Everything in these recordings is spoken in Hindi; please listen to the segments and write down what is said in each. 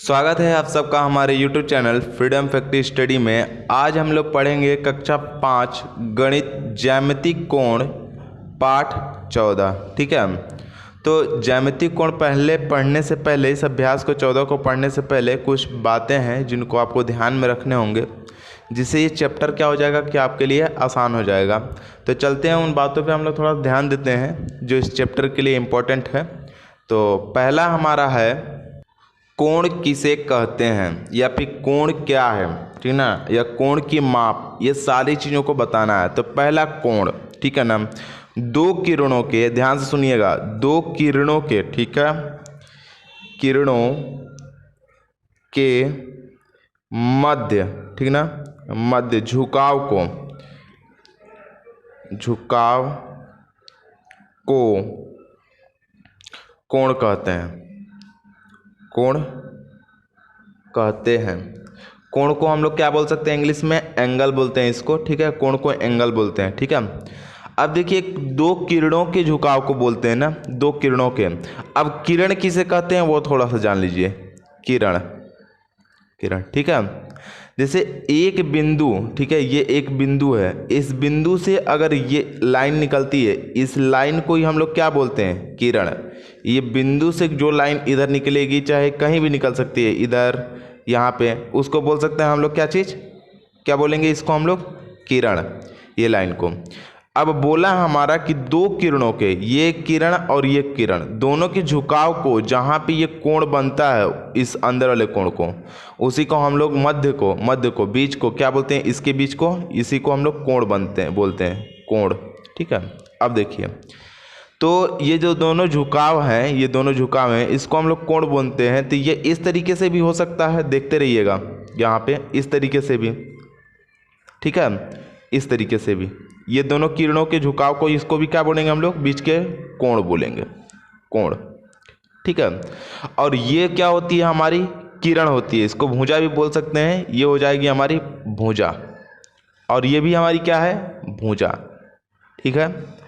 स्वागत है आप सबका हमारे YouTube channel freedom factory study में। आज हम लोग पढ़ेंगे कक्षा 5 गणित ज्यामितीय कोण पाठ 14। ठीक है, तो ज्यामितीय कोण पढ़ने से पहले, इस अभ्यास को 14 को पढ़ने से पहले कुछ बातें हैं जिनको आपको ध्यान में रखने होंगे, जिससे ये चैप्टर क्या हो जाएगा कि आपके लिए आसान हो जाएगा। तो चलते हैं उन बातों पे हम लोग थोड़ा ध्यान देते हैं जो इस चैप्टर के लिए इम्पोर्टेंट है। तो पहला हमारा है कोण किसे कहते हैं, या फिर कोण क्या है, ठीक ना, या कोण की माप, ये सारी चीज़ों को बताना है। तो पहला कोण, ठीक है ना, दो किरणों के, ध्यान से सुनिएगा, दो किरणों के, ठीक है, किरणों के मध्य, ठीक ना, मध्य झुकाव को कोण कहते हैं, कोण कहते हैं। कोण को हम लोग क्या बोल सकते हैं, इंग्लिश में एंगल बोलते हैं इसको, ठीक है, कोण को एंगल बोलते हैं। ठीक है, अब देखिए दो किरणों के झुकाव को बोलते हैं ना, दो किरणों के। अब किरण किसे कहते हैं वो थोड़ा सा जान लीजिए, किरण, ठीक है। जैसे एक बिंदु, ठीक है, ये एक बिंदु है, इस बिंदु से अगर ये लाइन निकलती है, इस लाइन को ही हम लोग क्या बोलते हैं, किरण। ये बिंदु से जो लाइन इधर निकलेगी, चाहे कहीं भी निकल सकती है, इधर, यहाँ पे, उसको बोल सकते हैं हम लोग क्या चीज़, क्या बोलेंगे इसको हम लोग, किरण, ये लाइन को। अब बोला हमारा कि दो किरणों के, ये किरण और ये किरण, दोनों के झुकाव को, जहाँ पे ये कोण बनता है, इस अंदर वाले कोण को, उसी को हम लोग मध्य को, बीच को क्या बोलते हैं, इसके बीच को, इसी को हम लोग कोण बोलते हैं कोण। ठीक है, अब देखिए, तो ये जो दोनों झुकाव हैं, ये दोनों झुकाव हैं, इसको हम लोग कोण बोलते हैं। तो ये इस तरीके से भी हो सकता है, देखते रहिएगा, यहाँ पे इस तरीके से भी, ठीक है, इस तरीके से भी, ये दोनों किरणों के झुकाव को, इसको भी क्या बोलेंगे हम लोग, बीच के कोण बोलेंगे, कोण। ठीक है, और ये क्या होती है, हमारी किरण होती है, इसको भुजा भी बोल सकते हैं, ये हो जाएगी हमारी भुजा, और ये भी हमारी क्या है, भुजा। ठीक है,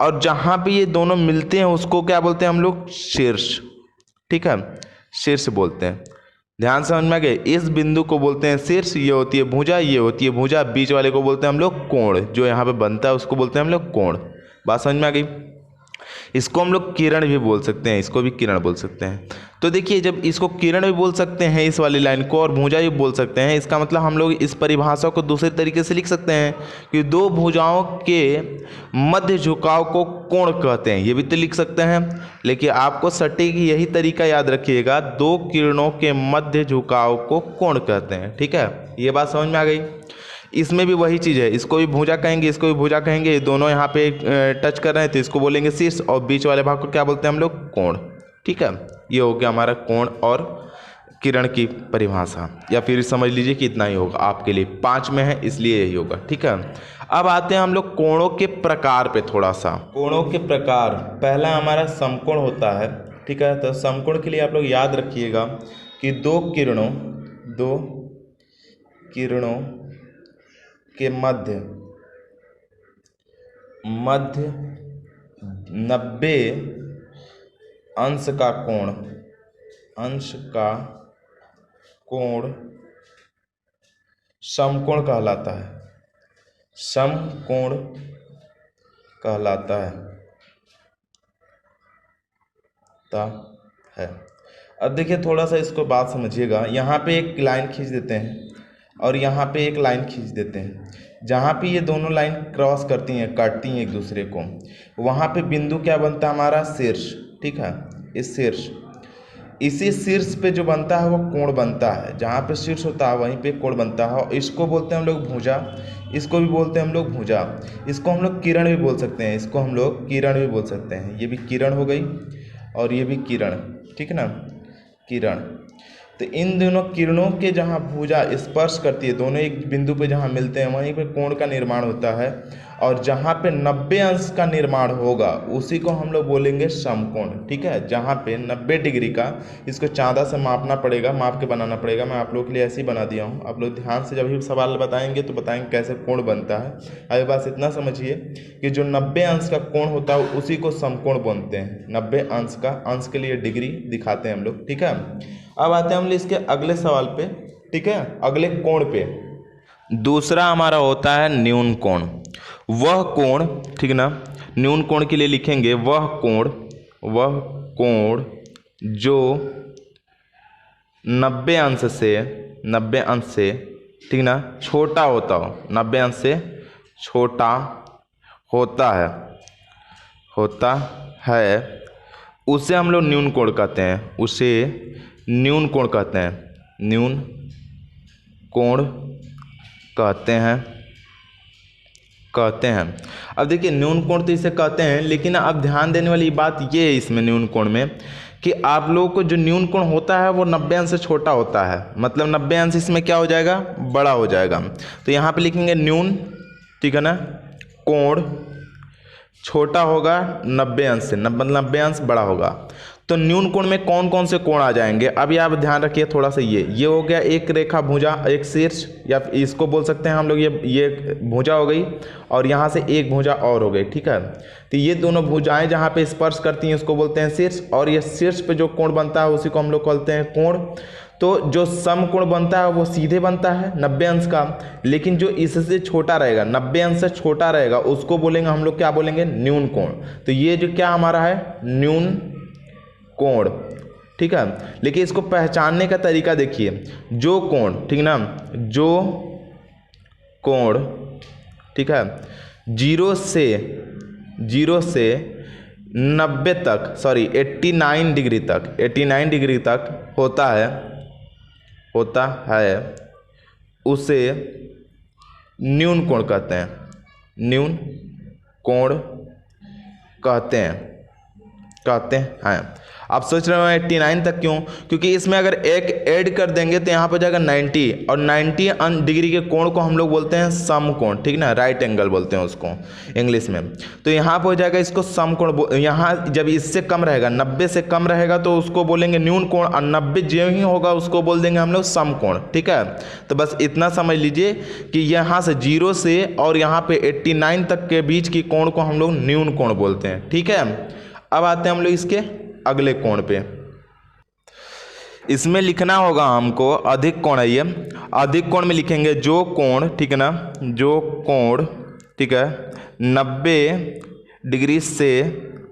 और जहाँ पे ये दोनों मिलते हैं उसको क्या बोलते हैं हम लोग, शीर्ष। ठीक है, शीर्ष बोलते हैं। ध्यान समझ में आ गए, इस बिंदु को बोलते हैं शीर्ष, ये होती है भुजा, ये होती है भुजा, बीच वाले को बोलते हैं हम लोग कोण, जो यहाँ पे बनता है उसको बोलते हैं हम लोग कोण। बात समझ में आ गई। इसको हम लोग किरण भी बोल सकते हैं, इसको भी किरण बोल सकते हैं। तो देखिए, जब इसको किरण भी बोल सकते हैं इस वाली लाइन को, और भुजा भी बोल सकते हैं, इसका मतलब हम लोग इस परिभाषा को दूसरे तरीके से लिख सकते हैं कि दो भुजाओं के मध्य झुकाव को कोण कहते हैं, ये भी तो लिख सकते हैं। लेकिन आपको सटीक यही तरीका याद रखिएगा, दो किरणों के मध्य झुकाव को कोण कहते हैं। ठीक है, ये बात समझ में आ गई। इसमें भी वही चीज़ है, इसको भी भुजा कहेंगे, इसको भी भुजा कहेंगे, ये दोनों यहाँ पे टच कर रहे हैं तो इसको बोलेंगे शीर्ष, और बीच वाले भाग को क्या बोलते हैं हम लोग, कोण। ठीक है, ये हो गया हमारा कोण और किरण की परिभाषा, या फिर समझ लीजिए कि इतना ही होगा आपके लिए, 5 में है इसलिए यही होगा। ठीक है, अब आते हैं हम लोग कोणों के प्रकार पे थोड़ा सा। कोणों के प्रकार, पहला हमारा समकोण होता है। ठीक है, तो समकोण के लिए आप लोग याद रखिएगा कि दो किरणों के मध्य 90 अंश का कोण समकोण कहलाता है, समकोण कहलाता है। अब देखिए थोड़ा सा इसको बात समझिएगा, यहाँ पे एक लाइन खींच देते हैं और यहाँ पे एक लाइन खींच देते हैं, जहाँ पे ये दोनों लाइन क्रॉस करती हैं, काटती हैं एक दूसरे को, वहाँ पे बिंदु क्या बनता है हमारा, शीर्ष। ठीक है, इस शीर्ष, इसी शीर्ष पे जो बनता है वो कोण बनता है, जहाँ पे शीर्ष होता है वहीं पे कोण बनता है। इसको बोलते हैं हम लोग भुजा, इसको भी बोलते हैं हम लोग भुजा, इसको हम लोग किरण भी बोल सकते हैं, इसको हम लोग किरण भी बोल सकते हैं। ये भी किरण हो गई और ये भी किरण, ठीक है ना, किरण। तो इन दोनों किरणों के जहाँ भुजा स्पर्श करती है, दोनों एक बिंदु पे जहाँ मिलते हैं वहीं पे कोण का निर्माण होता है, और जहाँ पे 90 अंश का निर्माण होगा उसी को हम लोग बोलेंगे समकोण। ठीक है, जहाँ पे 90 डिग्री का, इसको चाँदा से मापना पड़ेगा, माप के बनाना पड़ेगा। मैं आप लोगों के लिए ऐसे ही बना दिया हूँ, आप लोग ध्यान से जब भी सवाल बताएंगे तो बताएंगे कैसे कोण बनता है। अभी बस इतना समझिए कि जो 90 अंश का कोण होता है उसी को समकोण बोलते हैं। 90 अंश का, अंश के लिए डिग्री दिखाते हैं हम लोग। ठीक है, अब आते हैं हम लोग इसके अगले सवाल पे, ठीक है, अगले कोण पे। दूसरा हमारा होता है न्यून कोण। वह कोण, ठीक ना, न्यून कोण के लिए लिखेंगे वह कोण जो 90 अंश से, ठीक ना, छोटा होता हो, 90 अंश से छोटा होता है, उसे हम लोग न्यून कोण कहते हैं, उसे न्यून कोण कहते हैं, न्यून कोण कहते हैं। अब देखिए न्यून कोण तो इसे कहते हैं, लेकिन अब ध्यान देने वाली बात ये है इसमें न्यून कोण में कि आप लोगों को जो न्यून कोण होता है वो 90 अंश से छोटा होता है, मतलब 90 अंश इसमें क्या हो जाएगा, बड़ा हो जाएगा। तो यहाँ पे लिखेंगे न्यून, ठीक है ना, कोण छोटा होगा 90 अंश से, 90 अंश बड़ा होगा। तो न्यून कोण में कौन कौन से कोण आ जाएंगे, अभी आप ध्यान रखिए थोड़ा सा। ये हो गया एक रेखा भुजा, एक शीर्ष, या इसको बोल सकते हैं हम लोग ये भुजा हो गई, और यहाँ से एक भुजा और हो गई, ठीक है। तो ये दोनों भुजाएं जहाँ पे स्पर्श करती हैं उसको बोलते हैं शीर्ष, और ये शीर्ष पे जो कोण बनता है उसी को हम लोग कहते हैं कोण। तो जो समकोण बनता है वो सीधे बनता है 90 अंश का, लेकिन जो इससे छोटा रहेगा, 90 अंश से छोटा रहेगा, उसको बोलेंगे हम लोग, क्या बोलेंगे, न्यून कोण। तो ये जो क्या हमारा है, न्यून कोण, ठीक है। लेकिन इसको पहचानने का तरीका देखिए, जो कोण, ठीक ना, जो कोण, ठीक है, 0 से 90 तक, सॉरी 89 डिग्री तक होता है, उसे न्यून कोण कहते हैं, न्यून कोण कहते हैं। आप सोच रहे हो 89 तक क्यों, क्योंकि इसमें अगर एक ऐड कर देंगे तो यहाँ पर जाएगा 90, और 90 डिग्री के कोण को हम लोग बोलते हैं समकोण, ठीक ना, राइट एंगल बोलते हैं उसको इंग्लिश में। तो यहाँ पर हो जाएगा इसको समकोण। यहाँ जब इससे कम रहेगा, 90 से कम रहेगा तो उसको बोलेंगे न्यून कोण, और 90 जो ही होगा उसको बोल देंगे हम लोग समकोण, ठीक है। तो बस इतना समझ लीजिए कि यहाँ से 0 से और यहाँ पे 89 तक के बीच की कोण को हम लोग न्यून कोण बोलते हैं, ठीक है। अब आते हैं हम लोग इसके अगले कोण पे। इसमें लिखना होगा हमको अधिक कोण है, ये अधिक कोण में लिखेंगे जो कोण, ठीक है ना, जो कोण, ठीक है, 90 डिग्री से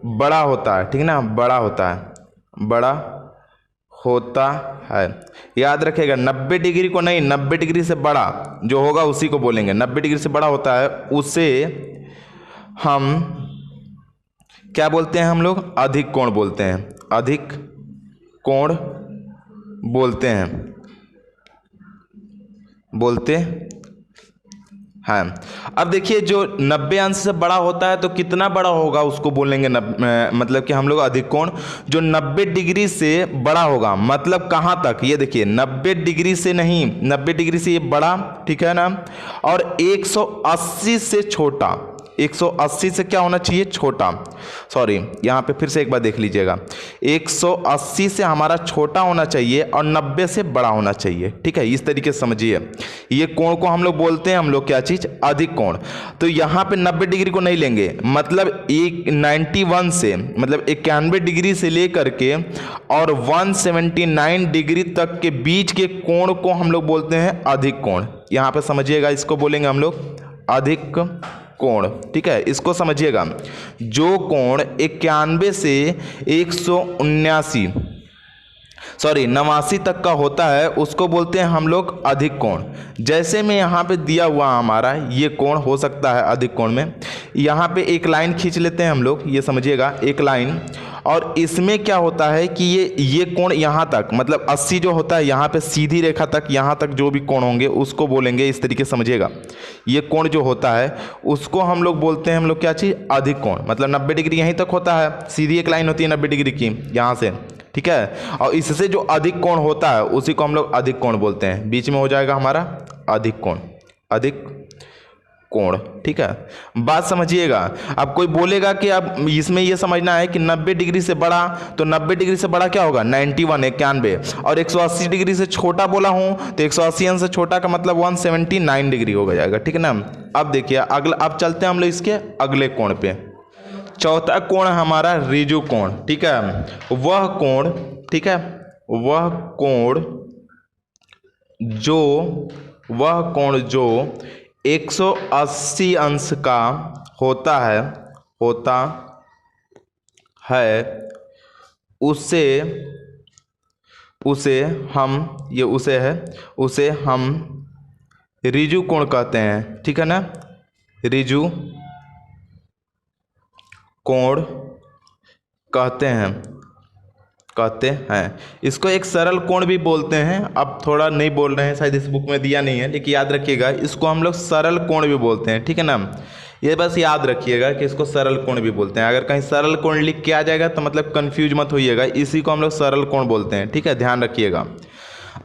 बड़ा होता है, ठीक ना, बड़ा होता है। याद रखेगा 90 डिग्री को नहीं, 90 डिग्री से बड़ा जो होगा उसी को बोलेंगे, 90 डिग्री से बड़ा होता है उसे हम क्या बोलते हैं, हम लोग अधिक कोण बोलते हैं, अधिक कोण बोलते हैं। अब देखिए जो 90 अंश से बड़ा होता है तो कितना बड़ा होगा उसको बोलेंगे, मतलब कि हम लोग अधिक कोण जो 90 डिग्री से बड़ा होगा, मतलब कहाँ तक, ये देखिए 90 डिग्री से नहीं, 90 डिग्री से ये बड़ा, ठीक है ना, और 180 से छोटा, 180 से क्या होना चाहिए, छोटा, सॉरी यहाँ पे फिर से एक बार देख लीजिएगा, 180 से हमारा छोटा होना चाहिए और 90 से बड़ा होना चाहिए, ठीक है। इस तरीके से समझिए, ये कोण को हम लोग बोलते हैं, हम लोग क्या चीज़, अधिक कोण। तो यहाँ पे 90 डिग्री को नहीं लेंगे, मतलब 91 से, मतलब 91 डिग्री से लेकर के और 179 डिग्री तक के बीच के कोण को हम लोग बोलते हैं अधिक कोण। यहाँ पे समझिएगा, इसको बोलेंगे हम लोग अधिक कोण, ठीक है। इसको समझिएगा, जो कोण 91 से 89 तक का होता है उसको बोलते हैं हम लोग अधिक कोण। जैसे में यहाँ पे दिया हुआ हमारा ये कोण हो सकता है अधिक कोण में, यहाँ पे एक लाइन खींच लेते हैं हम लोग, ये समझिएगा एक लाइन, और इसमें क्या होता है कि ये कोण यहाँ तक, मतलब 80 जो होता है यहाँ पे सीधी रेखा तक, यहाँ तक जो भी कोण होंगे उसको बोलेंगे, इस तरीके से समझिएगा। ये कोण जो होता है उसको हम लोग बोलते हैं, हम लोग क्या चीज़, अधिक कोण, मतलब 90 डिग्री यहीं तक होता है, सीधी एक लाइन होती है 90 डिग्री की यहाँ से, ठीक है। और इससे जो अधिक कोण होता है उसी को हम लोग अधिक कोण बोलते हैं, बीच में हो जाएगा हमारा अधिक कोण, अधिक कोण, ठीक है। बात समझिएगा। अब कोई बोलेगा कि अब इसमें ये समझना है कि 90 डिग्री से बड़ा, तो 90 डिग्री से बड़ा क्या होगा, 91, और 180 डिग्री से छोटा बोला हूँ तो 180 अंश से छोटा का मतलब 179 डिग्री हो जाएगा, ठीक है ना। अब देखिए अगला, अब चलते हैं हम लोग इसके अगले कोण पे। चौथा कोण हमारा रिजु कोण, ठीक है। वह कोण, ठीक है, वह कोण जो 180 अंश का होता है उसे हम ऋजु कोण कहते हैं, ठीक है ना। ऋजु कोण कहते हैं। इसको एक सरल कोण भी बोलते हैं। अब थोड़ा नहीं बोल रहे हैं, शायद इस बुक में दिया नहीं है, लेकिन याद रखिएगा इसको हम लोग सरल कोण भी बोलते हैं, ठीक है ना। ये बस याद रखिएगा कि इसको सरल कोण भी बोलते हैं। अगर कहीं सरल कोण लिख के आ जाएगा तो मतलब कंफ्यूज मत होइएगा, इसी को हम लोग सरल कोण बोलते हैं, ठीक है, ध्यान रखिएगा।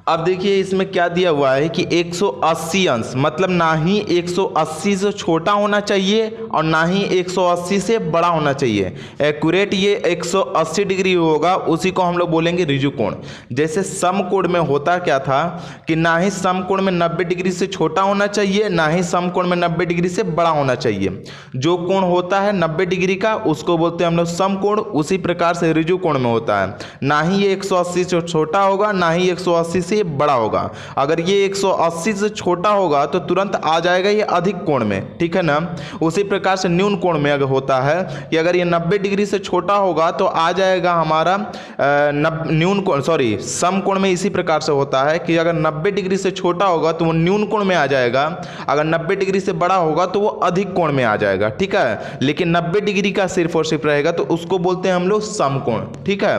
अब देखिए इसमें क्या दिया हुआ है कि 180 अंश, मतलब ना ही 180 से छोटा होना चाहिए और ना ही 180 से बड़ा होना चाहिए। एक्यूरेट ये 180 डिग्री होगा, उसी को हम लोग बोलेंगे ऋजु कोण। जैसे समकोण में होता क्या था कि ना ही समकोण में 90 डिग्री से छोटा होना चाहिए, ना ही समकोण में 90 डिग्री से बड़ा होना चाहिए। जो कोण होता है 90 डिग्री का उसको बोलते हैं हम लोग समकोण। उसी प्रकार से ऋजु कोण में होता है, ना ही ये 180 से छोटा होगा, ना ही 180 से बड़ा होगा। अगर ये 180 से छोटा होगा तो तुरंत आ जाएगा ये अधिक कोण में, ठीक है ना। उसी प्रकार से न्यून कोण में अगर होता है कि अगर ये 90 डिग्री से छोटा होगा तो आ जाएगा हमारा न्यून कोण, सॉरी सम कोण में इसी प्रकार से होता है कि अगर 90 डिग्री से छोटा होगा तो वो न्यून कोण में आ जाएगा, अगर 90 डिग्री से बड़ा होगा तो वो अधिक कोण में आ जाएगा, ठीक है। लेकिन 90 डिग्री का सिर्फ और सिर्फ रहेगा तो उसको बोलते हैं हम लोग समकोण, ठीक है।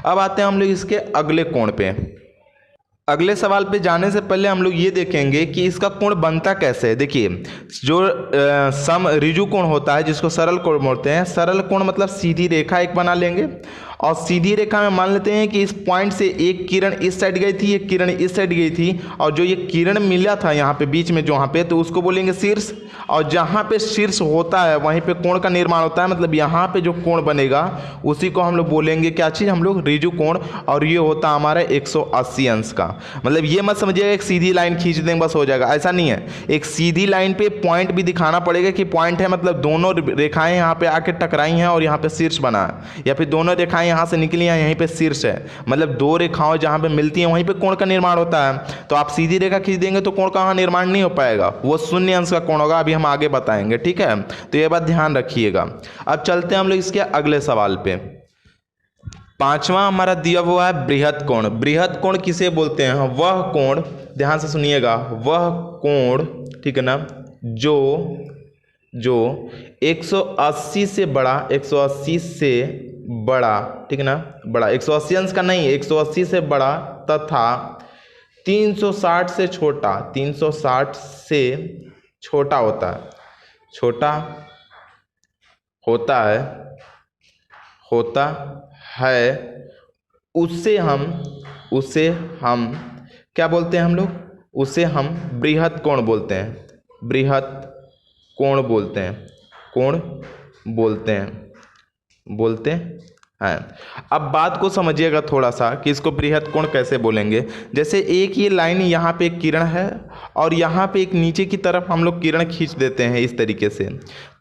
अब आते हैं हम लोग इसके अगले कोण पे। अगले सवाल पे जाने से पहले हम लोग ये देखेंगे कि इसका कोण बनता कैसे है। देखिए जो सम ऋजु कोण होता है जिसको सरल कोण बोलते हैं, सरल कोण मतलब सीधी रेखा एक बना लेंगे और सीधी रेखा में मान लेते हैं कि इस पॉइंट से एक किरण इस साइड गई थी, एक किरण इस साइड गई थी, और जो ये किरण मिला था यहाँ पे बीच में, जो यहाँ पे, तो उसको बोलेंगे शीर्ष। और जहाँ पे शीर्ष होता है वहीं पे कोण का निर्माण होता है, मतलब यहाँ पे जो कोण बनेगा उसी को हम लोग बोलेंगे क्या चीज़, हम लोग ऋजु कोण। और ये होता है हमारा 180 अंश का। मतलब ये मत समझिएगा एक सीधी लाइन खींच देंगे बस हो जाएगा, ऐसा नहीं है। एक सीधी लाइन पे पॉइंट भी दिखाना पड़ेगा कि पॉइंट है, मतलब दोनों रेखाएं यहाँ पे आके टकराई हैं और यहाँ पे शीर्ष बना है, या फिर दोनों रेखाएं यहाँ से निकली हैं यहीं पे शीर्ष है। मतलब दो रेखाओं जहाँ पे मिलती हैं वहीं पे कोण का निर्माण होता है। तो आप सीधी रेखा खींच देंगे तो कोण का निर्माण नहीं हो पाएगा, वो शून्य अंश का कोण होगा। अभी हम आगे बताएंगे, ठीक है, तो ये बात ध्यान रखिएगा। अब चलते हैं हम लोग इसके अगले सवाल पे। पांचवा हमारा दिया हुआ है बृहद कोण। बृहद कोण किसे बोलते हैं? वह कोण, ध्यान से सुनिएगा, वह कोण, ठीक है ना, जो 180 से बड़ा, 180 से बड़ा, ठीक है ना, बड़ा 180 अंश का नहीं, 180 से बड़ा तथा 360 से छोटा, 360 से छोटा होता है, छोटा होता है, उसे हम क्या बोलते हैं हम लोग? उसे हम बृहद कोण बोलते हैं, बृहद कोण बोलते हैं। अब बात को समझिएगा थोड़ा सा कि इसको बृहद कोण कैसे बोलेंगे। जैसे एक ये लाइन यहाँ पे एक किरण है और यहाँ पे एक नीचे की तरफ हम लोग किरण खींच देते हैं इस तरीके से,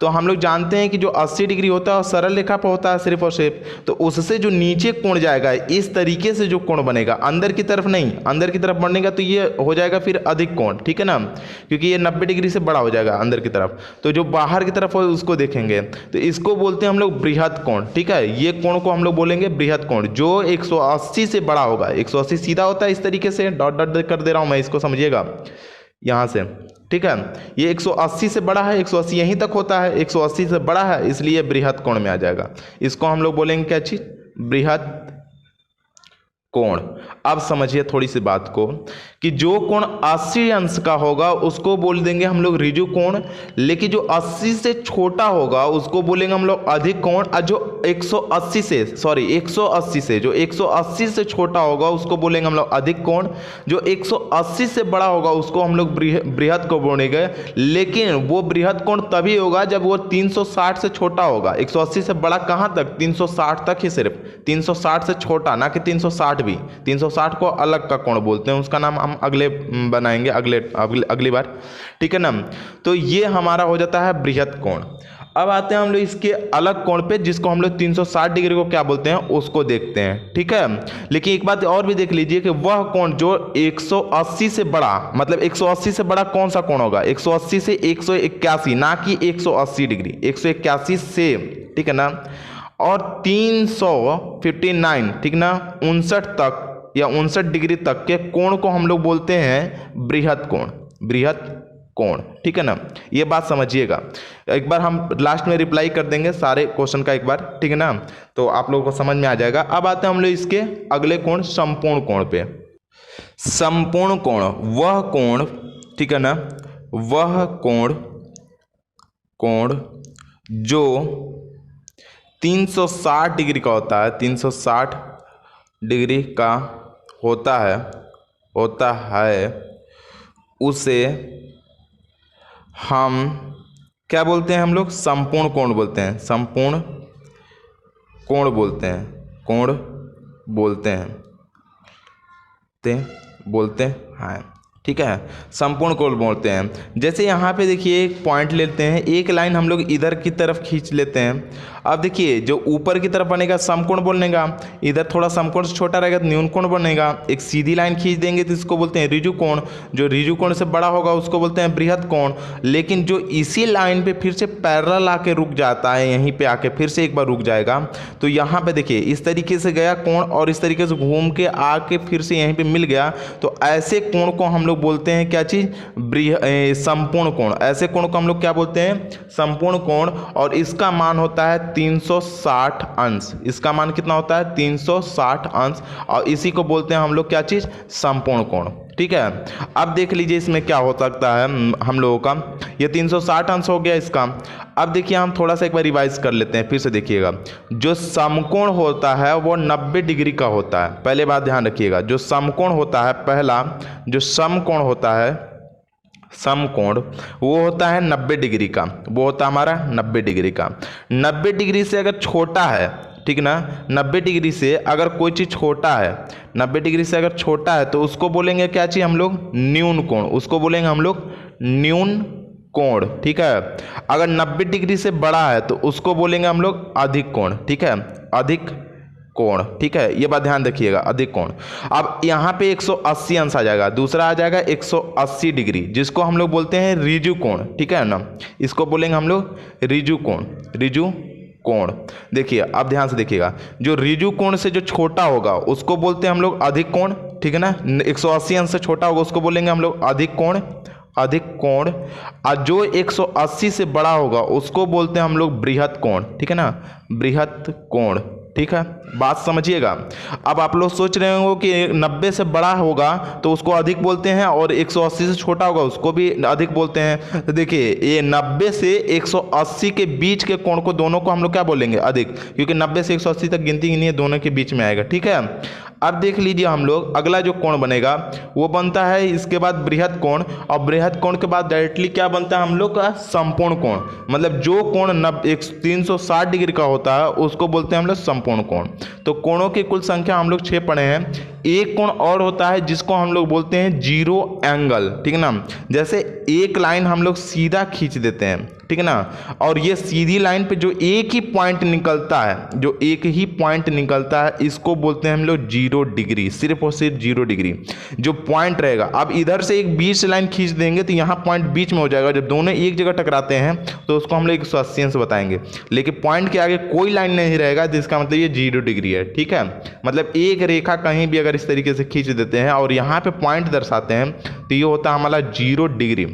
तो हम लोग जानते हैं कि जो 80 डिग्री होता है और सरल रेखा पर होता है सिर्फ और सिर्फ, तो उससे जो नीचे कोण जाएगा इस तरीके से जो कोण बनेगा, अंदर की तरफ नहीं, अंदर की तरफ बढ़नेगा तो ये हो जाएगा फिर अधिक कोण, ठीक है ना, क्योंकि ये 90 डिग्री से बड़ा हो जाएगा अंदर की तरफ। तो जो बाहर की तरफ हो उसको देखेंगे, तो इसको बोलते हैं हम लोग बृहद कोण, ठीक है। ये कोण को हम लोग बोलेंगे बृहद कोण, जो 180 से बड़ा होगा। 180 सीधा होता है इस तरीके से, डॉट डॉट कर दे रहा हूं मैं, इसको समझिएगा यहाँ से, ठीक है। ये 180 से बड़ा है, 180 यहीं तक होता है, 180 से बड़ा है, इसलिए बृहद कोण में आ जाएगा। इसको हम लोग बोलेंगे क्या चीज? बृहद कोण। अब समझिए थोड़ी सी बात को कि जो कोण 80 अंश का होगा उसको बोल देंगे हम लोग ऋजु कोण, लेकिन जो 80 से छोटा होगा उसको बोलेंगे हम लोग अधिक कोण, और जो 180 से जो 180 से छोटा होगा उसको बोलेंगे हम लोग अधिक कोण, जो 180 से बड़ा होगा उसको हम लोग बृहद कोण बोलेंगे। लेकिन वो बृहद कोण तभी होगा जब वो 360 से छोटा होगा। 180 से बड़ा कहाँ तक? 360 तक ही, सिर्फ 360 से छोटा, ना कि 360 भी। 360 को अलग का कोण बोलते हैं, उसका नाम हम अगले बनाएंगे अगली बार, ठीक है ना। तो ये हमारा हो जाता है बृहद कोण। अब आते हैं हम लोग इसके अलग कोण पे, जिसको हम लोग 360 डिग्री को क्या बोलते हैं उसको देखते हैं, ठीक है। लेकिन एक बात और भी देख लीजिए कि वह कोण जो 180 से बड़ा, मतलब 180 से बड़ा कौन सा कोण होगा, 180 से 181, ना कि 180 डिग्री, 181 से, ठीक है ना, और 359, ठीक ना, 59 तक या 59 डिग्री तक के कोण को हम लोग बोलते हैं बृहत कोण, बृहत कोण, ठीक है ना। ये बात समझिएगा। एक बार हम लास्ट में रिप्लाई कर देंगे सारे क्वेश्चन का एक बार, ठीक है ना, तो आप लोगों को समझ में आ जाएगा। अब आते हैं हम लोग इसके अगले कोण, संपूर्ण कोण पे। संपूर्ण कोण वह कोण, ठीक है ना, वह कोण जो 360 डिग्री का होता है, 360 डिग्री का होता है, उसे हम क्या बोलते हैं, हम लोग संपूर्ण कोण बोलते हैं, संपूर्ण कोण बोलते हैं, कोण बोलते हैं, ठीक है, संपूर्ण कोण बोलते हैं। जैसे यहाँ पे देखिए एक पॉइंट लेते हैं, एक लाइन हम लोग इधर की तरफ खींच लेते हैं। अब देखिए जो ऊपर की तरफ बनेगा समकोण बनेगा, इधर थोड़ा समकोण से छोटा रहेगा तो न्यून कोण बनेगा। एक सीधी लाइन खींच देंगे तो इसको बोलते हैं ऋजु कोण, जो ऋजु कोण से बड़ा होगा उसको बोलते हैं बृहत कोण। लेकिन जो इसी लाइन पे फिर से पैरेलल आके रुक जाता है, यहीं पे आके फिर से एक बार रुक जाएगा, तो यहाँ पे देखिए इस तरीके से गया कोण और इस तरीके से घूम के आके फिर से यहीं पे मिल गया, तो ऐसे कोण को हम लोग बोलते हैं क्या चीज, संपूर्ण कोण। ऐसे कोण को हम लोग क्या बोलते हैं, संपूर्ण कोण। और इसका मान होता है 360 अंश, इसका मान कितना होता है 360 अंश, और इसी को बोलते हैं हम लोग क्या चीज, संपूर्ण कोण, ठीक है। अब देख लीजिए इसमें क्या हो सकता है हम लोगों का, ये 360 अंश हो गया इसका। अब देखिए हम थोड़ा सा एक बार रिवाइज कर लेते हैं, फिर से देखिएगा। जो समकोण होता है वो 90 डिग्री का होता है, पहले बात ध्यान रखिएगा। जो समकोण होता है, पहला जो समकोण होता है, समकोण वो होता है 90 डिग्री का, वो होता है हमारा 90 डिग्री का। 90 डिग्री से अगर छोटा है, ठीक ना, 90 डिग्री से अगर कोई चीज़ छोटा है, 90 डिग्री से अगर छोटा है तो उसको बोलेंगे क्या चीज़ हम लोग, न्यून कोण, उसको बोलेंगे हम लोग न्यून कोण, ठीक है। अगर 90 डिग्री से बड़ा है तो उसको बोलेंगे हम लोग अधिक कोण, ठीक है, अधिक कोण, ठीक है, ये बात ध्यान रखिएगा, अधिक कोण। अब यहाँ पे 180 अंश आ जाएगा, दूसरा आ जाएगा 180 डिग्री, जिसको हम लोग बोलते हैं ऋजु कोण, ठीक है ना, इसको बोलेंगे हम लोग ऋजु कोण, ऋजु कोण। देखिए अब ध्यान से देखिएगा, जो ऋजु कोण से जो छोटा होगा उसको बोलते हैं हम लोग अधिक कोण, ठीक है ना, 180 अंश से छोटा होगा उसको बोलेंगे हम लोग अधिक कोण, अधिक कोण। और जो 180 से बड़ा होगा उसको बोलते हैं हम लोग बृहत कोण, ठीक है ना, बृहत कोण, ठीक है, बात समझिएगा। अब आप लोग सोच रहे होंगे कि 90 से बड़ा होगा तो उसको अधिक बोलते हैं और 180 से छोटा होगा उसको भी अधिक बोलते हैं। तो देखिए ये 90 से 180 के बीच के कोण को, दोनों को हम लोग क्या बोलेंगे, अधिक, क्योंकि 90 से 180 तक गिनती ही नहीं है, दोनों के बीच में आएगा, ठीक है। अब देख लीजिए हम लोग अगला जो कोण बनेगा वो बनता है इसके बाद बृहत कोण, और बृहत कोण के बाद डायरेक्टली क्या बनता है हम लोग का, संपूर्ण कोण। मतलब जो कोण 360 डिग्री का होता है उसको बोलते हैं हम लोग संपूर्ण कोण। तो कोणों की कुल संख्या हम लोग 6 पढ़े हैं। एक कोण और होता है जिसको हम लोग बोलते हैं जीरो एंगल, ठीक है ना। जैसे एक लाइन हम लोग सीधा खींच देते हैं, ठीक है ना, और ये सीधी लाइन पे जो एक ही पॉइंट निकलता है, जो एक ही पॉइंट निकलता है, इसको बोलते हैं हम लोग 0 डिग्री, सिर्फ और सिर्फ 0 डिग्री जो पॉइंट रहेगा। अब इधर से एक बीच से लाइन खींच देंगे तो यहाँ पॉइंट बीच में हो जाएगा, जब दोनों एक जगह टकराते हैं तो उसको हम लोग 180 अंश बताएंगे। लेकिन पॉइंट के आगे कोई लाइन नहीं रहेगा, जिसका मतलब ये 0 डिग्री है, ठीक है। मतलब एक रेखा कहीं भी अगर इस तरीके से खींच देते हैं और यहाँ पे पॉइंट दर्शाते हैं तो ये होता है हमारा 0 डिग्री।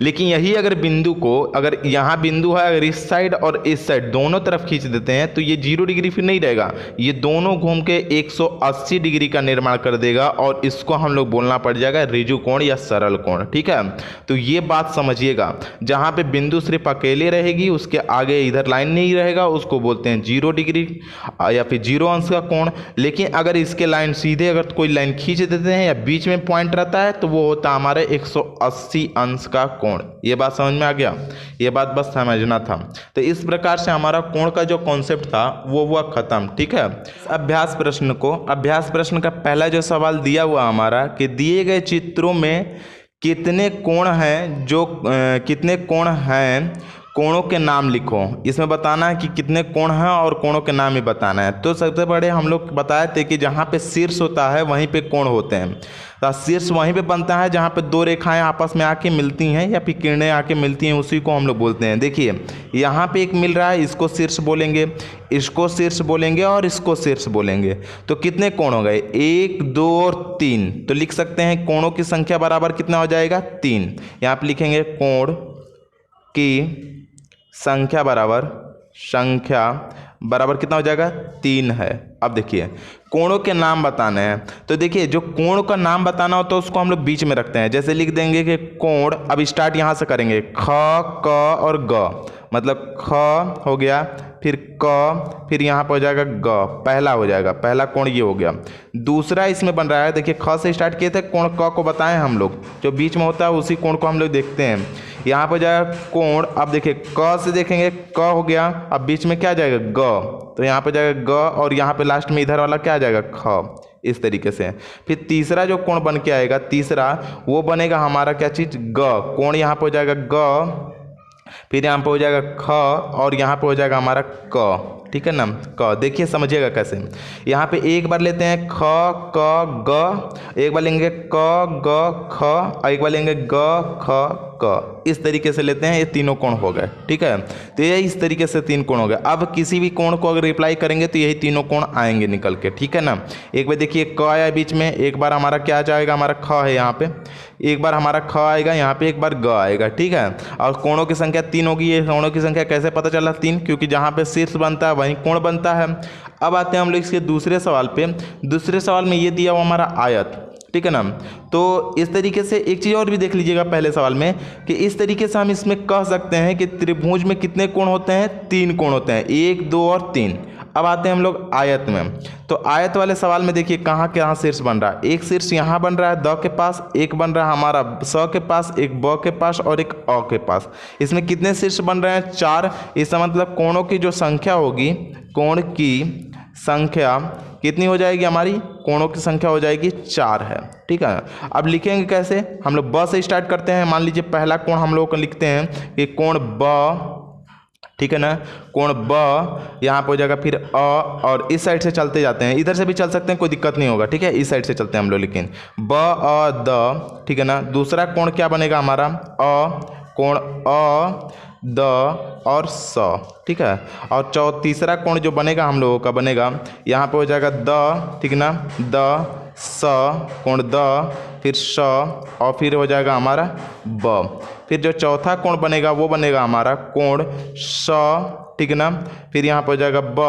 लेकिन यही अगर बिंदु को, अगर यहाँ बिंदु है, अगर इस साइड और इस साइड दोनों तरफ खींच देते हैं तो ये 0 डिग्री फिर नहीं रहेगा, ये दोनों घूम के 180 डिग्री का निर्माण कर देगा, और इसको हम लोग बोलना पड़ जाएगा ऋजु कोण या सरल कोण, ठीक है। तो ये बात समझिएगा, जहाँ पे बिंदु सिर्फ अकेले रहेगी, उसके आगे इधर लाइन नहीं रहेगा, उसको बोलते हैं 0 डिग्री या फिर 0 अंश का कोण। लेकिन अगर इसके लाइन सीधे अगर कोई लाइन खींच देते हैं या बीच में पॉइंट रहता है तो वो होता है हमारे 180 अंश का कोण। ये बात समझ में आ गया, ये बात बस समझना था। तो इस प्रकार से हमारा कोण का जो कॉन्सेप्ट था वो हुआ खत्म, ठीक है। अभ्यास प्रश्न को, अभ्यास प्रश्न का पहला जो सवाल दिया हुआ हमारा कि दिए गए चित्रों में कितने कोण हैं, जो कितने कोण हैं कोणों के नाम लिखो। इसमें बताना है कि कितने कोण हैं और कोणों के नाम ही बताना है। तो सबसे पहले हम लोग बताए थे कि जहाँ पे शीर्ष होता है वहीं पे कोण होते हैं। तो शीर्ष वहीं पे बनता है जहाँ पे दो रेखाएं आपस में आके मिलती हैं या फिर किरणें आके मिलती हैं, उसी को हम लोग बोलते हैं। देखिए यहाँ पे एक मिल रहा है, इसको शीर्ष बोलेंगे, इसको शीर्ष बोलेंगे और इसको शीर्ष बोलेंगे। तो कितने कोण हो गए? 1, 2 और 3। तो लिख सकते हैं कोणों की संख्या बराबर कितना हो जाएगा? 3। यहाँ पे लिखेंगे कोण की संख्या बराबर कितना हो जाएगा? 3 है। अब देखिए कोणों के नाम बताने हैं। तो देखिए जो कोण का नाम बताना होता है उसको हम लोग बीच में रखते हैं। जैसे लिख देंगे कि कोण, अब स्टार्ट यहाँ से करेंगे, ख, क और ग। मतलब ख हो गया, फिर क, फिर यहाँ पर हो जाएगा ग, पहला हो जाएगा, पहला कोण ये हो गया। दूसरा इसमें बन रहा है, देखिए ख से स्टार्ट किए थे, कोण क को बताएं हम लोग, जो बीच में होता है उसी कोण को हम लोग देखते हैं। यहाँ पर जाएगा कोण, अब देखिए क से देखेंगे, क हो गया, अब बीच में क्या जाएगा? ग। तो यहाँ पर जाएगा ग और यहाँ पे लास्ट में इधर वाला क्या आ जाएगा? ख। इस तरीके से फिर तीसरा जो कोण बन के आएगा, तीसरा वो बनेगा हमारा क्या चीज? ग। कोण यहाँ पे हो जाएगा ग, फिर यहाँ पे हो जाएगा ख और यहाँ पे हो जाएगा हमारा क। ठीक है ना? क। देखिए समझिएगा कैसे। यहाँ पे एक बार लेते हैं ख, क, ग, एक बार लेंगे क, ग, ख और एक बार लेंगे ग, ख, क। इस तरीके से लेते हैं, ये तीनों कोण हो गए। ठीक है? तो ये इस तरीके से 3 कोण हो गए। अब किसी भी कोण को अगर रिप्लाई करेंगे तो यही तीनों कोण आएंगे निकल के। ठीक है ना? एक बार देखिए क आया बीच में, एक बार हमारा क्या आ जाएगा? हमारा ख है यहाँ पे, एक बार हमारा ख आएगा यहाँ पे, एक बार ग आएगा। ठीक है? और कोणों की संख्या 3 होगी। ये कोणों की संख्या कैसे पता चला? 3, क्योंकि जहाँ पे शीर्ष बनता है वहीं कोण बनता है। अब आते हैं हम लोग इसके दूसरे सवाल पे। दूसरे सवाल में ये दिया हुआ हमारा आयत। ठीक है ना? तो इस तरीके से एक चीज़ और भी देख लीजिएगा पहले सवाल में, कि इस तरीके से हम इसमें कह सकते हैं कि त्रिभुज में कितने कोण होते हैं? 3 कोण होते हैं, 1, 2 और 3। अब आते हैं हम लोग आयत में। तो आयत वाले सवाल में देखिए कहाँ शीर्ष बन रहा है। एक शीर्ष यहाँ बन रहा है द के पास, एक बन रहा है हमारा स के पास, एक ब के पास और एक अ के पास। इसमें कितने शीर्ष बन रहे हैं? 4। इसका मतलब कोणों की जो संख्या होगी, कोण की संख्या कितनी हो जाएगी हमारी? कोणों की संख्या हो जाएगी 4 है। ठीक है? अब लिखेंगे कैसे? हम लोग ब से स्टार्ट करते हैं। मान लीजिए पहला कोण हम लोग को लिखते हैं कि कोण ब। ठीक है ना? कोण ब यहाँ पे हो जाएगा, फिर अ, और इस साइड से चलते जाते हैं, इधर से भी चल सकते हैं, कोई दिक्कत नहीं होगा। ठीक है? इस साइड से चलते हैं हम लोग, लेकिन ब, अ, द। ठीक है ना? दूसरा कोण क्या बनेगा हमारा? अ, कोण अ, द और स। ठीक है? और तीसरा कोण जो बनेगा हम लोगों का बनेगा यहाँ पे हो जाएगा द। ठीक है ना? द, स, कोण द, फिर स और फिर हो जाएगा हमारा ब। फिर जो चौथा कोण बनेगा वो बनेगा हमारा कोण स। ठीक है ना? फिर यहाँ पर हो जाएगा ब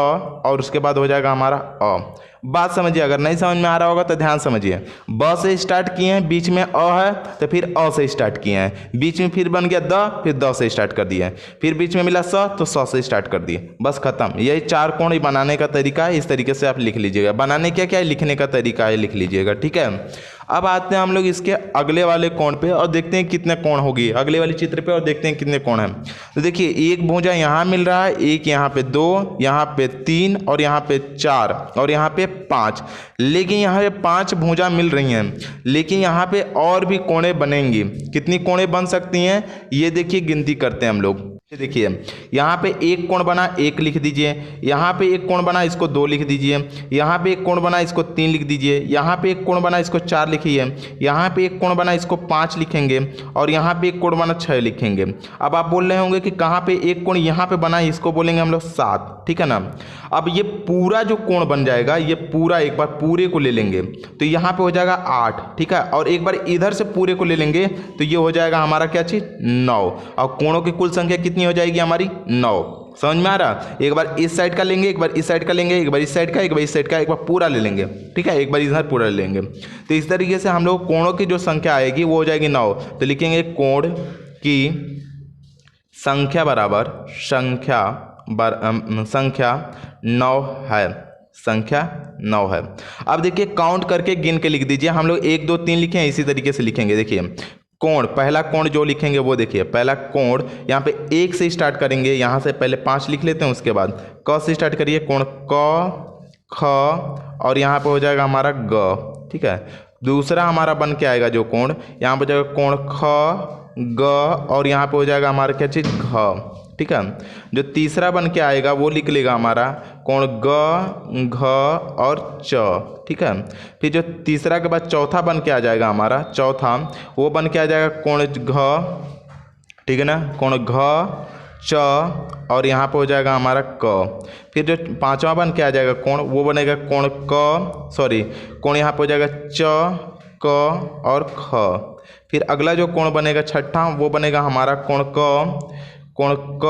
और उसके बाद हो जाएगा हमारा अ। बात समझिए, अगर नहीं समझ में आ रहा होगा तो ध्यान समझिए। ब से स्टार्ट किए हैं, बीच में अ है तो फिर अ से स्टार्ट किए हैं, बीच में फिर बन गया द, फिर द से स्टार्ट कर दिए, फिर बीच में मिला स तो स से स्टार्ट कर दिए, बस खत्म। यही 4 कोण बनाने का तरीका है। इस तरीके से आप लिख लीजिएगा। बनाने क्या क्या है, लिखने का तरीका है, लिख लीजिएगा। ठीक है? अब आते हैं हम लोग इसके अगले वाले कोण पे और देखते हैं कितने कोण होगी, अगले वाले चित्र पे, और देखते हैं कितने कोण हैं। तो देखिए एक भुजा यहाँ मिल रहा है, एक यहाँ पे 2, यहाँ पे 3 और यहाँ पे 4 और यहाँ पे 5। लेकिन यहाँ पे 5 भुजा मिल रही हैं, लेकिन यहाँ पे और भी कोणे बनेंगी। कितनी कोणे बन सकती हैं ये देखिए, गिनती करते हैं हम लोग। देखिए यहाँ पे एक कोण बना, 1 लिख दीजिए। यहाँ पे एक कोण बना, इसको 2 लिख दीजिए। यहाँ पे एक कोण बना, इसको 3 लिख दीजिए। यहाँ पे एक कोण बना, इसको 4 लिखिए। यहाँ पे एक कोण बना, इसको 5 लिखेंगे और यहाँ पे एक कोण बना 6 लिखेंगे। अब आप बोल रहे होंगे कि कहाँ पे एक कोण यहाँ पे बना, इसको बोलेंगे हम लोग 7। ठीक है ना? अब ये पूरा जो कोण बन जाएगा, ये पूरा एक बार पूरे को ले लेंगे तो यहाँ पे हो जाएगा 8। ठीक है? और एक बार इधर से पूरे को ले लेंगे तो ये हो जाएगा हमारा क्या चीज? 9। और कोणों की कुल संख्या कितनी हो जाएगी हमारी? 9। समझ में आ रहा? एक बार इस साइड का लेंगे, एक बार इस साइड का लेंगे, एक बार इस साइड का, एक बार इस साइड का, एक बार पूरा ले लेंगे। ठीक है? एक बार इधर पूरा ले लेंगे। तो इस तरीके से हम लोग कोणों की जो संख्या आएगी वो हो जाएगी 9। तो लिखेंगे कोण की संख्या बराबर संख्या 9 है। संख्या 9 है। अब देखिए काउंट करके गिन के लिख दीजिए। हम लोग 1 2 3 लिखे हैं, इसी तरीके से लिखेंगे। देखिए कोण, पहला कोण जो लिखेंगे वो देखिए, पहला कोण यहाँ पे 1 से स्टार्ट करेंगे। यहाँ से पहले 5 लिख लेते हैं, उसके बाद क से स्टार्ट करिए। कोण क, ख और यहाँ पे हो जाएगा हमारा ग। ठीक है? दूसरा हमारा बन के आएगा जो कोण, यहाँ पे जाएगा कोण ख, ग और यहाँ पे हो जाएगा हमारा क्या चीज? घ। ठीक है। जो तीसरा बन के आएगा वो लिख लेगा हमारा कोण ग घ और च, ठीक है। फिर जो तीसरा के बाद चौथा बन के आ जाएगा हमारा, चौथा वो बन के आ जाएगा कोण घ, ठीक है ना, कोण घ च और यहाँ पे हो जाएगा हमारा क। फिर जो पांचवा बन के आ जाएगा कोण वो बनेगा कोण कोण यहाँ पे हो जाएगा च क और ख। फिर अगला जो कोण बनेगा छठा वो बनेगा हमारा कोण क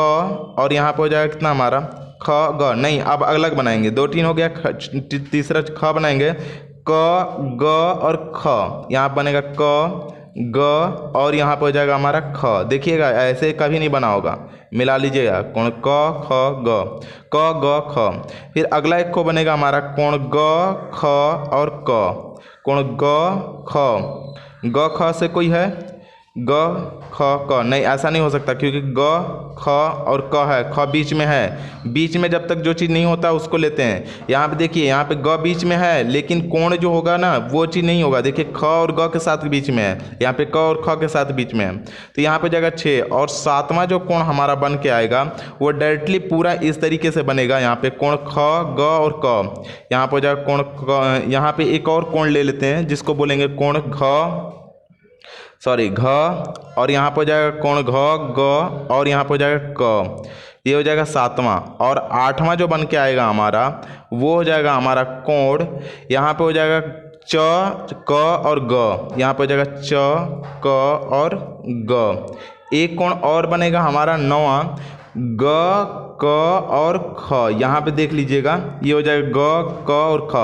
और यहाँ पे हो जाएगा कितना हमारा ख ग, नहीं अब अलग बनाएंगे, 2 3 हो गया, तीसरा ख बनाएंगे क ग और ख, यहाँ बनेगा क ग और यहाँ पे हो जाएगा हमारा ख। देखिएगा ऐसे कभी नहीं बना होगा, मिला लीजिएगा कोण क ग ख। फिर अगला एक को बनेगा हमारा कोण ग ख और क, कोण ग ख से कोई है ग ख क, नहीं ऐसा नहीं हो सकता क्योंकि ग ख और क है, ख बीच में है, बीच में जब तक जो चीज़ नहीं होता उसको लेते हैं। यहाँ पे देखिए यहाँ पे ग बीच में है लेकिन कोण जो होगा ना वो चीज़ नहीं होगा, देखिए ख और ग के साथ बीच में है, यहाँ पे क और ख के साथ बीच में है, तो यहाँ पे जाएगा 6। और सातवां जो कोण हमारा बन के आएगा वो डायरेक्टली पूरा इस तरीके से बनेगा, यहाँ पे कोण ख ग और क, यहाँ पे हो जाएगा कोण क, यहाँ पे एक और कोण ले लेते हैं जिसको बोलेंगे कोण घ और यहाँ पर हो जाएगा कोण घ ग और यहाँ पर हो जाएगा क, ये हो जाएगा सातवां। और आठवां जो बन के आएगा हमारा वो हो जाएगा हमारा कोण, यहाँ पे हो जाएगा च क और ग, यहाँ पे हो जाएगा च क और ग। एक कोण और बनेगा हमारा नौवां ग क और ख, यहाँ पे देख लीजिएगा ये हो जाएगा ग क और ख।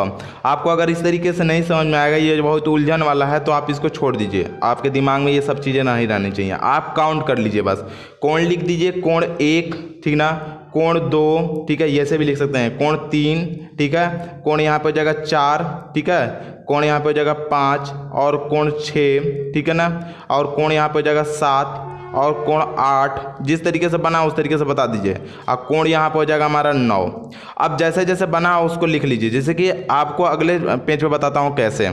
आपको अगर इस तरीके से नहीं समझ में आएगा, ये बहुत उलझन वाला है, तो आप इसको छोड़ दीजिए, आपके दिमाग में ये सब चीज़ें नहीं रहनी चाहिए, आप काउंट कर लीजिए बस। कोण लिख दीजिए कोण 1, ठीक ना, कोण 2, ठीक है, ऐसे भी लिख सकते हैं, कोण 3, ठीक है, कोण यहाँ पे हो जाएगा 4, ठीक है, कोण यहाँ पे हो जाएगा 5 और कोण 6, ठीक है ना, और कोण यहाँ पे हो जाएगा 7 और कोण 8, जिस तरीके से बना उस तरीके से बता दीजिए। और कोण यहाँ पे हो जाएगा हमारा 9। अब जैसे जैसे बना उसको लिख लीजिए, जैसे कि आपको अगले पेज पे बताता हूँ कैसे,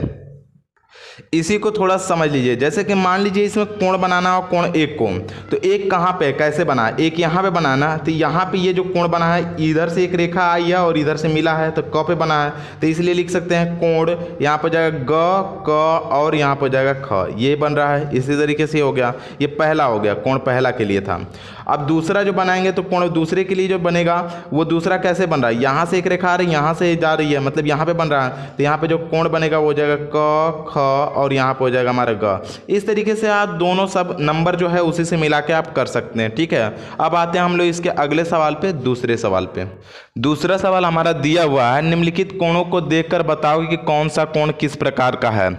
इसी को थोड़ा समझ लीजिए। जैसे कि मान लीजिए इसमें कोण बनाना हो, कोण 1 को, तो एक कहाँ पे कैसे बना, एक यहाँ पे बनाना, तो यहाँ पे ये जो कोण बना है इधर से एक रेखा आई है और इधर से मिला है तो क पे बना है, तो इसलिए लिख सकते हैं कोण, यहाँ पर जाएगा ग क और यहाँ पर जाएगा ख, ये बन रहा है। इसी तरीके से हो गया, ये पहला हो गया, कोण पहला के लिए था। अब दूसरा जो बनाएंगे तो कोण दूसरे के लिए जो बनेगा वो दूसरा कैसे बन रहा है, यहाँ से एक रेखा आ रही है, यहाँ से जा रही है, मतलब यहाँ पे बन रहा है, तो यहाँ पे जो कोण बनेगा वो हो जाएगा क ख और यहाँ पे हो जाएगा हमारा ग। इस तरीके से आप दोनों सब नंबर जो है उसी से मिला के आप कर सकते हैं, ठीक है। अब आते हैं हम लोग इसके अगले सवाल पे, दूसरे सवाल पे। दूसरा सवाल हमारा दिया हुआ है, निम्नलिखित कोणों को देखकर बताओ कि कौन सा कोण किस प्रकार का है।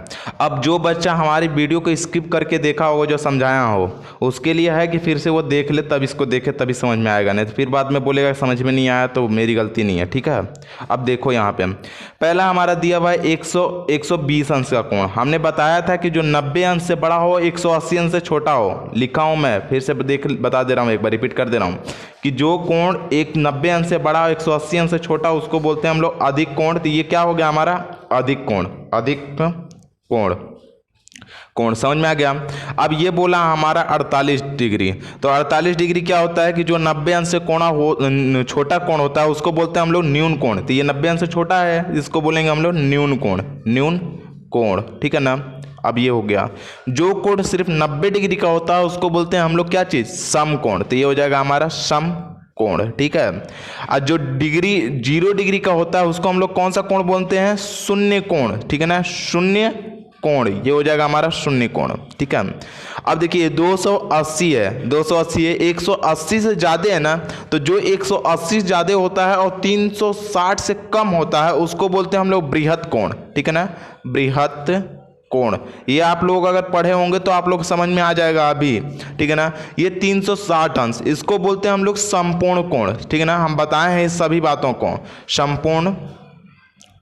अब जो बच्चा हमारी वीडियो को स्किप करके देखा होगा, जो समझाया हो, उसके लिए है कि फिर से वो देख ले, तब इसको देखे तभी समझ में आएगा, नहीं तो फिर बाद में बोलेगा समझ में नहीं आया तो मेरी गलती नहीं है, ठीक है। अब देखो यहाँ पे पहला हमारा दिया हुआ है 120 अंश का कोण। हमने बताया था कि जो 90 अंश से बड़ा हो 180 अंश से छोटा हो, लिखा हूँ मैं, फिर से बता दे रहा हूँ, एक बार रिपीट कर दे रहा हूँ कि जो कोण 90 अंश से बड़ा हो 180 अंश से छोटा उसको बोलते हैं हम लोग अधिक कोण। तो ये क्या हो गया हमारा अधिक कोण, अधिक कोण, कोण समझ में आ गया। अब ये बोला हमारा 48 डिग्री, तो 48 डिग्री क्या होता है कि जो 90 अंश से छोटा कोण होता है उसको बोलते हैं हम लोग न्यून कोण। तो ये 90 अंश से छोटा है, इसको बोलेंगे हम लोग न्यून कोण, न्यून कोण, ठीक है ना। अब ये हो गया, जो कोण सिर्फ 90 डिग्री का होता है उसको बोलते हैं हम लोग क्या चीज, सम कोण। तो ये हो जाएगा हमारा सम कोण, ठीक है। और जो 0 डिग्री का होता है उसको हम लोग कौन सा कोण बोलते हैं, शून्य कोण, ठीक है ना, शून्य कोण, ये हो जाएगा हमारा शून्य कोण, ठीक है। अब देखिए 280 है, 280 है, 180 से ज़्यादा है ना, तो जो 180 ज़्यादा होता है और 360 से कम होता है उसको बोलते हैं हम लोग बृहत कोण, ठीक है ना, बृहत कोण। ये आप लोग अगर पढ़े होंगे तो आप लोग समझ में आ जाएगा अभी, ठीक है ना। ये 360 अंश, इसको बोलते हैं हम लोग संपूर्ण कोण, ठीक है ना। हम बताए हैं इस सभी बातों को, संपूर्ण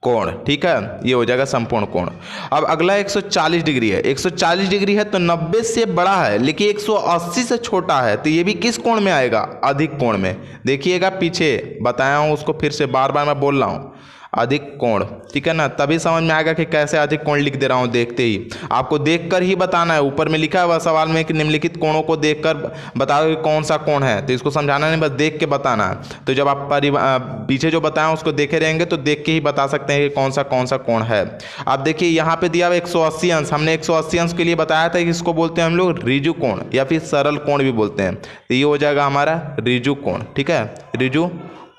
कोण, ठीक है, ये हो जाएगा संपूर्ण कोण। अब अगला 140 डिग्री है, 140 डिग्री है तो 90 से बड़ा है लेकिन 180 से छोटा है, तो ये भी किस कोण में आएगा, अधिक कोण में। देखिएगा पीछे बताया हूँ उसको, फिर से बार बार मैं बोल रहा हूँ, अधिक कोण, ठीक है ना। तभी समझ में आएगा कि कैसे अधिक कोण लिख दे रहा हूँ। देखते ही आपको देखकर ही बताना है। ऊपर में लिखा है वह सवाल में कि निम्नलिखित कोणों को देखकर बताओ कि कौन सा कोण है, तो इसको समझाना नहीं, बस देख के बताना है। तो जब आप पीछे जो बताया उसको देखे रहेंगे तो देख के ही बता सकते हैं कि कौन सा कोण है। अब देखिए यहाँ पे दिया हुआ 180 अंश, हमने 180 अंश के लिए बताया था कि इसको बोलते हैं हम लोग ऋजु कोण या फिर सरल कोण भी बोलते हैं। तो ये हो जाएगा हमारा ऋजु कोण, ठीक है, ऋजु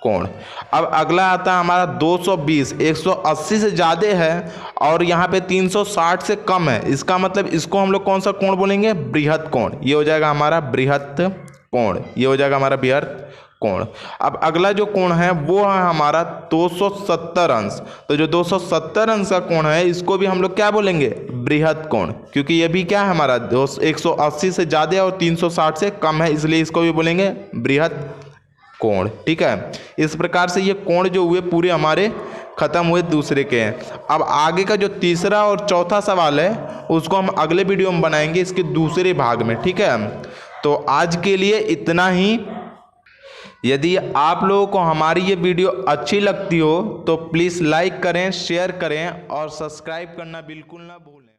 कोण। अब अगला आता है हमारा 220, 180 से ज़्यादा है और यहाँ पे 360 से कम है। इसका मतलब इसको हम लोग कौन सा कोण बोलेंगे, बृहत कोण। ये हो जाएगा हमारा बृहत कोण, ये हो जाएगा हमारा बृहत कोण। अब अगला जो कोण है वो है हमारा 270 अंश। तो जो 270 अंश का कोण है इसको भी हम लोग क्या बोलेंगे, बृहत कोण, क्योंकि ये भी क्या है हमारा 180 से ज़्यादा और 360 से कम है, इसलिए इसको भी बोलेंगे बृहत कोण, ठीक है। इस प्रकार से ये कोण जो हुए पूरे हमारे खत्म हुए दूसरे के हैं। अब आगे का जो तीसरा और चौथा सवाल है उसको हम अगले वीडियो में बनाएंगे, इसके दूसरे भाग में, ठीक है। तो आज के लिए इतना ही। यदि आप लोगों को हमारी ये वीडियो अच्छी लगती हो तो प्लीज़ लाइक करें, शेयर करें और सब्सक्राइब करना बिल्कुल ना भूलें।